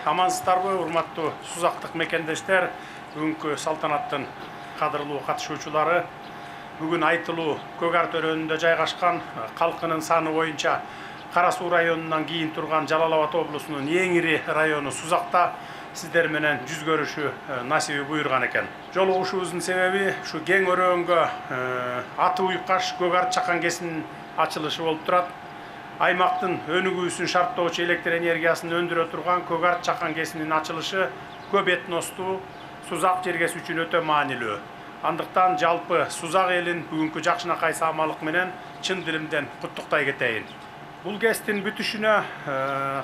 Амансыздарбы, урматтуу сузактык мекендештер, бүгүнкү салтанаттын кадырлуу катышуучулары. Бүгүн айтылуу Көк Ар төрөнүндө жайгашкан, калкынын саны боюнча Кара Суу районунан кийин турган Жалал Абад облусунун эң ири району Сузакта сиздер менен жүз көрүшүү насиби буйрган экен. Жолугушуубуздун себеби ушу кең өрөөнгө аты уйкаш Көк Ар чакан кесинин ачылышы болуп турат. Аймактын өнүгүүсүн шарттоочу электр энергиясын өндүрө турган Көк Ар чакан кесинин ачылышы көп этностуу Сузак жергеси үчүн өтө маанилүү. Андыктан жалпы Сузак элин бүгүнкү жакшынакай саамалык менен чын дилимден куттуктай кетейин. Бул кесиптин бүтүшүнө,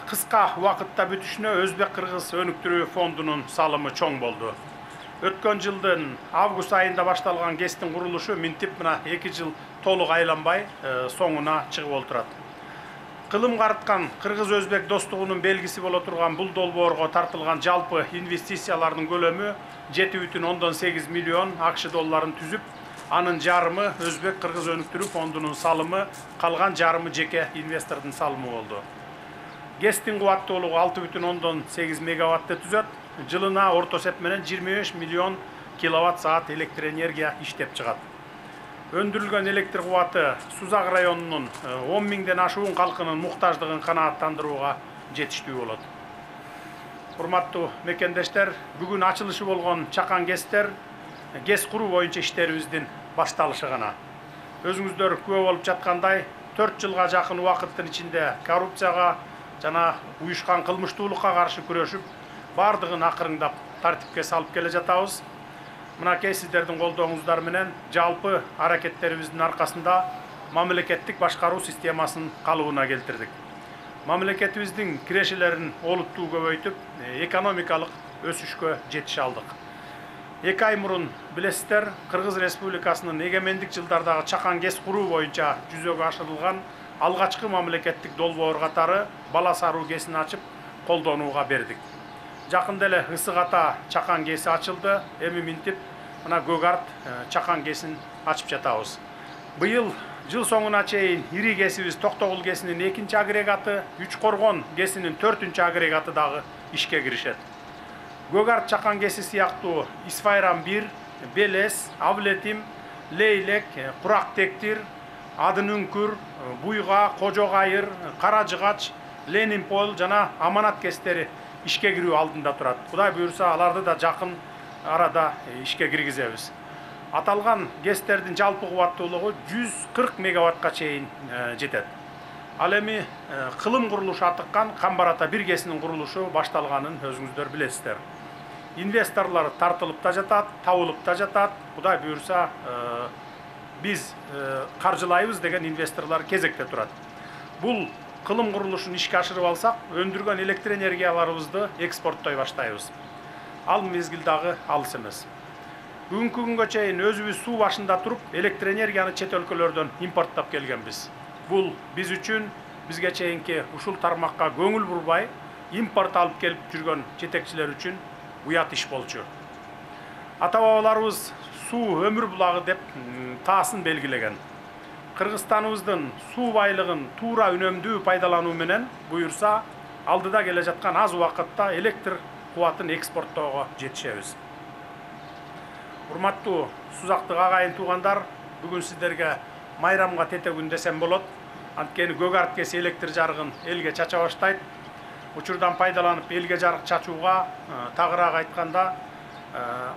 кыска убакытта бүтүшүнө Өзбек-Кыргыз өнүктүрүү фондунун салымы чоң болду. Өткөн жылдын август айында башталган кесиптин курулушу минтип мына 2 жыл толук айланбай соңуна чыгып олтурат. Кылым карыткан Кыргыз-Өзбек достугунун белгиси боло турган бул долбоорго тартылган жалпы инвестициялардын көлөмү 7,8 миллион АКШ долларын түзүп, анын жарымы Өзбек-Кыргыз өнүктүрүү фондунун салымы, калган жарымы жеке инвестордун салымы болду. ГЭСтин кубаттуулугу 6,8 мегаваттты түзөт, жылына орто эсеп менен 25 миллион киловатт саат электр энергия иштеп чыгат. Өндүрүлгөн электр кубаты Сузак районунун 10 миңден ашуун калкынын муктаждыгын канааттандырууга жетиштүү болот. Урматтуу мекендештер, бүгүн ачылышы болгон чакан кесиптер ГЭС куруу боюнча иштерибиздин башталышы гана. Өзүңүздөр күбө болуп жаткандай, 4 жылга жакын убакыттын ичинде коррупцияга жана уюшкан кылмыштуулукка каршы күрөшүп, бардыгын акырыңдап тартипке салып келе жатабыз. Мынакей сиздердин колдооңуздар менен жалпы аракеттерибиздин аркасында мамлекеттик башкаруу системасын калыбына келтирдик. Мамлекетибиздин кирешелерин олуттуу көбөйтүп, экономикалык өсүшкө жетише алдык. 2 ай мурун билесиздер, Кыргыз Республикасынын эгемендик жылдардагы чакан ГЭС куруу боюнча жүзөгө ашырылган алгачкы мамлекеттик долбоор катары Бала Саруу ГЭСин ачып, колдонууга бердик. Жакында эле Ысык Ата чакан ГЭСи ачылды, эми минтип мына Көк Ар чакан ГЭСин ачып жатабыз. Быйыл жыл соңуна чейин ири ГЭСибиз Токтогул ГЭСинин 2-нчи агрегаты, Үч Коргон ГЭСинин 4-нчү агрегаты дагы ишке киришет. Көк Ар чакан ГЭСи сыяктуу Исфайран 1, Белес, Авлетим, Лейлек, Курак Тектир, Адын Үңкүр, Буйга, Кожо Кайыр, Кара Жыгач, Ленин Пол жана Аманат ГЭСтери ишке кирүү алдында турат. Кудай буйрса, аларды да жакын арада ишке киргизебиз. Аталган ГЭСтердин жалпы кубаттуулугу 140 мегаваттка чейин жетет. Ал эми кылым курулушу атыккан Камбар-Ата 1 ГЭСинин курулушу башталганын өзүңүздөр билесиздер. Инвесторлор тартылып да жатат, табылып да жатат. Кудай буйрса, биз каржылайбыз деген инвесторлор кезекте турат. Бул кылым курулушун ишке ашырып алсак, өндүргөн электр энергияларыбызды экспорттой баштайбыз. Ал мезгил дагы алыс эмес. Бүгүнкү күнгө чейин өзүбүз суу башында туруп, электр энергияны чет өлкөлөрдөн импорттоп келгенбиз. Бул биз үчүн, бизге чейинки ушул тармакка көңүл бурбай, импорт алып келип жүргөн жетекчилер үчүн уят иш болчу. Ата-бабаларыбыз суу өмүр булагы деп таасын белгилеген. Кыргызстаныбыздын суу байлыгын туура үнөмдүү пайдалануу менен буйрса, алдыда келе жаткан аз убакытта электр кубатын экспорттоого жетишебиз. Урматтуу Сузактык агайын туугандар, бүгүн сиздерге майрамга тете күн десем болот. Анткени Көк Ар ГЭСи электр жарыгын элге чача баштайт. Учурдан пайдаланып элге жарык чачууга, тагыраак айтканда,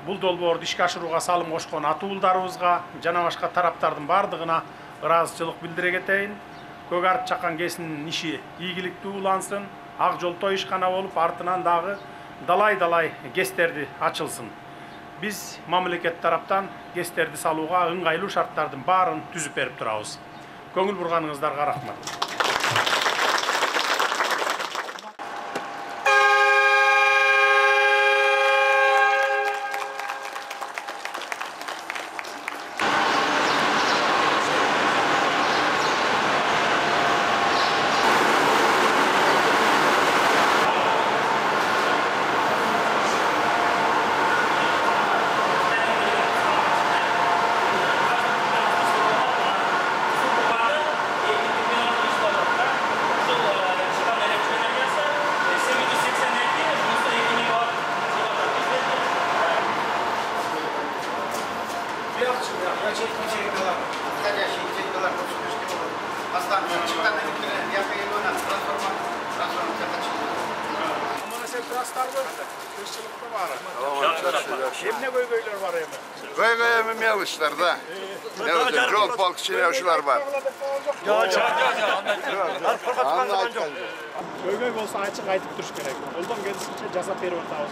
бул долбоорду ишке ашырууга салым кошкон атуулдарыбызга жана башка тараптардын бардыгына ыраазычылык билдире кетейин. Көк Ар чакан ГЭСинин иши ийгиликтүү улансын, ак жолтой ишкана болуп, артынан дагы далай ГЭСтерди ачылсын. Биз мамлекет тараптан ГЭСтерди салууга ыңгайлуу шарттардын баарын түзүп берип турабыз. Көңүл бурганыңыздарга рахмат. çıktan Emne göygöyler var emi. Göy emmiyor işlerde. Ne oldu? Yol balıkçılar var. Göygöy bolsa açık aytıp turuş kerek. Oldan gelişince jasap berip atабыз.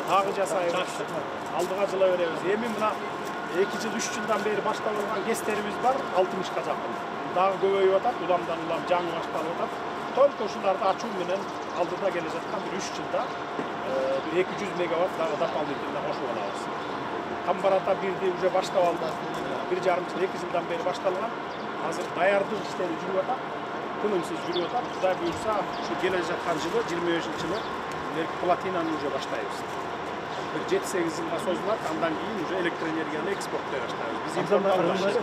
Tagы жасайбыз. Алдыга жыла беребиz. Эми мына 2 жыл 3 жылдан бeri баштап алган кестерибиз бар 60га жакын. Дагы көбөйүп атат, уламдан улам жаңы башталып атат. Только ушуларды ачуу менен алдыда келе жаткан 3 жылда 200 мегаватт дагы дополнительно кошуп алабыз. Камбарата бирди уже баштап алды. 1,5 жыл 2 жылдан бeri башталган. Азыр даярдык иштери жүрүп атат. Тынымсыз жүрүп атат. Кудай буйрса, ушу келе жаткан жылы 25-жылы платинаны уже баштайбыз. Bir 7-8 yılga sozulur, andan keyin уже elektroenergiyani eksportlay başlayız. Biz importlayız.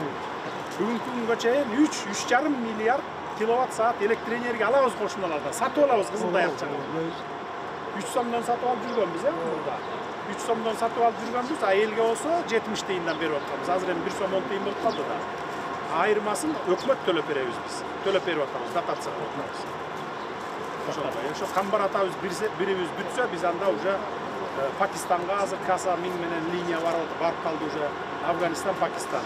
Bugünkü günge çeyin 3,5 milyar kilowatt saat elektroenergiya alabız koşunalardan. Satıp alabız Kızıldayakça'nı. 3 somdan satıp alıp жүргөн biz burada. 3 somdan satıp alıp жүрgөн biz, ayelge olsa 70 tiyinden beri atkamız. Hazır 1 som 10 tiyin bolup kaldı da. Ayırmasın hökümet төлөп беребиz biz. Төлөp берип атабыз, дотация кылып атабыз. Ошо камбар атабыз бирибиз бүтсө, biz anda уже Pakistan'a hazır kasa min menen liniya barıp kaldı уже Afganistan, Pakistan.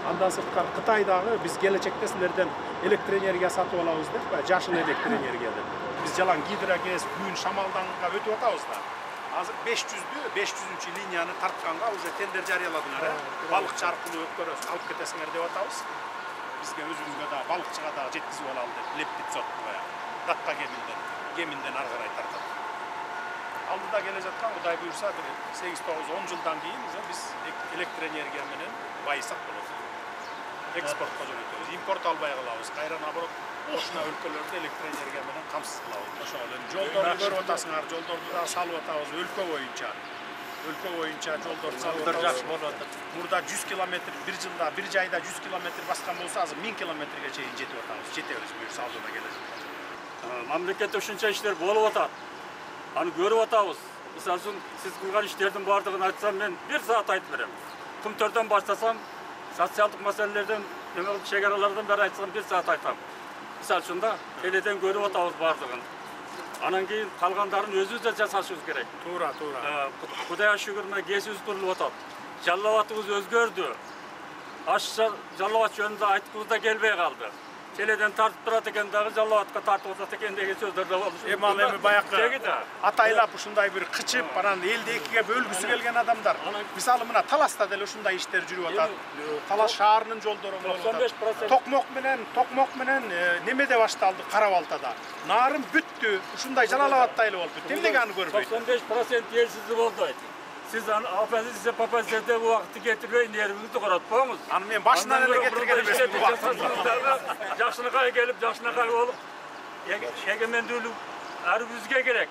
Andan sırtkar Kıtaydağı biz gelecekte sizlerden elektroenergiya satıp alabız dep, jaşıl elektroenergiya dep. Biz jalan gidrogez, gün şamaldanга ötüp atabız da. Hazır 500-cü liniyany tartkanга уже tender jarıyaladыңар. Balıkçı arkылуу ötkөрөs, alıp ketesiңер деп атабыз. Bizge özümüzge da balıkçıga da jetkizip alalım dep, leptit sottuk. Dakka geminden argaray tartat. Aldıda gele жаткан Кудай буйрса 8-9-10 жылдан кийин уже biz elektroenergiya менен байысак болот. Экспортко жөнөтөбүз. Импорт албай калабыз. Кайра наоборот кошуна өлкөлөрдө электроэнергия менен камсыз кылабыз. Ошол эле жолдорду көрүп атасыңар, жолдорду да салып атабыз өлкө боюнча. Өлкө боюнча жолдорду салып атабыз. Мурда 100 километр bir жылда, bir жайда 100 километр баскан болсо, азыр 1000 километрге чейин жетип атабыз. Жетебиз буюрса алдыда келе жаткан. Мамлекетте ушунча иштер болуп атат. Аны көрүп атабыз. Мисалы үчүн сиз кылган иштердин бардыгын айтсам мен 1 саат айтып берем. Күмтөрдөн баштасам, социалдык маселелерден, чегаралардан бери айтсам 1 саат айтам. Мисалы үчүн да теледен көрүп атабыз бардыгын. Анан кийин калгандарын өзүбүз да жасашыбыз керек. Туура. Кудайга шүгүр мына кесибиз курулуп атат. Жаллабатыбыз өзгөрдү. Ашча жаллабат жөнүндө айткыбыз да келбей калды. Теледен тартып турат экен дагы жаллабатка тартып атат экен деген сөздөр да болду. Эми баягы атайлап ушундай бир кычып, анан элди экиге бөлгүсү келген адамдар. Мисалы мына Таласта деле ушундай иштер жүрүп атат. Талас шаарынын жолдору болуп атат. Токмок менен немеде башталды Кара-Балтада. Нарын бүттү. Ушундай жалалабаттай эле болуп бүттү. Эмнеге аны көрбөйт? 95% элсиздик болду. Siz оппозиция попозицияда bu vakti getirmeyin, yerimizi koratmamız. Anı men başından ele getirgen emesmin bu vakti. Yaşınıqa gelip, yaşınıqa olup, egemendүүлük әрбірімізге керек.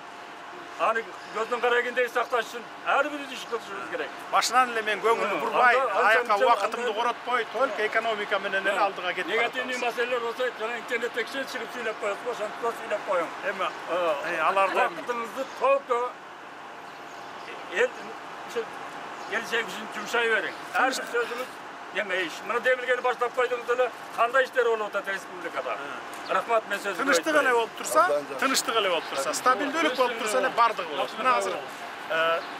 Аны көздің қарагендей сақташ үшін әрбіріміз іш қылышымыз керек. Başından ele men көңілі бұрбай, аяққа уақытымды қоротпой, только экономика менен эле алдыға кетіп баратабыз. Негативный маселелер болса, жаңа интернетте кішен шығып сөйлеп қоясыз, ошантип сөйлеп қояң. Эми алардан уақытыңызды толық келешек үшін жұмшай берің. Әрбір сөзіңіз демейш. Мына демилгени баштап койдуңуз эле кандай иштер болуп атат республикада? Рахмат, мен сөзүмдү. Тыныштык эле болуп турса, стабилдүүлүк болуп турса эле бардыгы болот. Мына азыр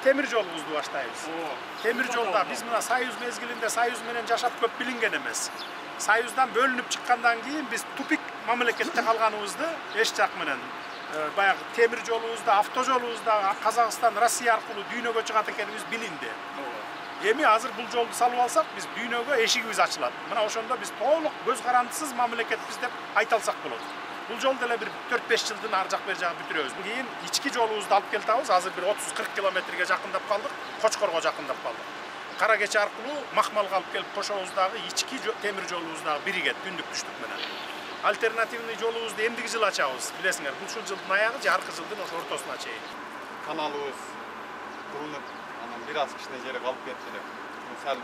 темир жолубузду баштайбыз. Темир жолда биз мына Союз мезгилинде Союз менен жашап көп билинген эмес. Союздан бөлүнүп чыккандан кийин биз тупик мамлекетте калганыбызды эч жак менен баягы темир жолубузда, автожолубузда Казакстан, Россия аркылуу дүйнөгө чыгат экенибиз билинди. Эми азыр бул жолду салып алсак, биз дүйнөгө эшигибиз ачылат. Мына ошондо биз толук көз карандысыз мамлекетпиз деп айта алсак болот. Бул жолду эле бир 4-5 жылдын ар жак бер жагы бүтүрөбүз. Кийин ички жолубузду алып келтабыз. Азыр бир 30-40 километрге жакындап калдык, Кочкорго жакындап калдык. Кара кечи аркылуу Макмалга алып келип кошобуздагы ички темир жолубуздагы биригет түндүк түштүк менен. Альтернативный жолубузду эмдиги жыл ачабыз, билесиңер. Бул ушул жылдын аягы же аркы жылдын ошо ортосуна чейин. Каналыбыз курулуп, анан бир аз кичине жери калып кетти эле. Сал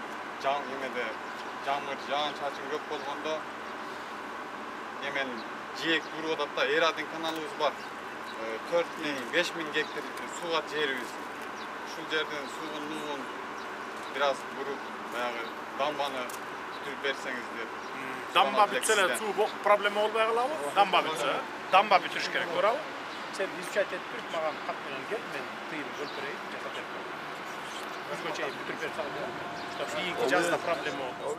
жамыр, жаан-чачын көп болгондо эмен жээк туруп атат да, Эрадин каналыбыз бар. 4.000-5.000 гектар сууга жерибиз. Ушул жерден суунун бир аз буруп, баягы дамбаны bitirip berseniz diye. Damba bitse su problemi olmay kalabı. Damba bitse. Damba bitiriş gerek. Doğru. Sen izcayet ettirip magan katmayan gel, men tıyını öldüreyim, jasat etmem. Özgöçeyi bitirip bersen. İşte iyi ki жазда проблема oldu.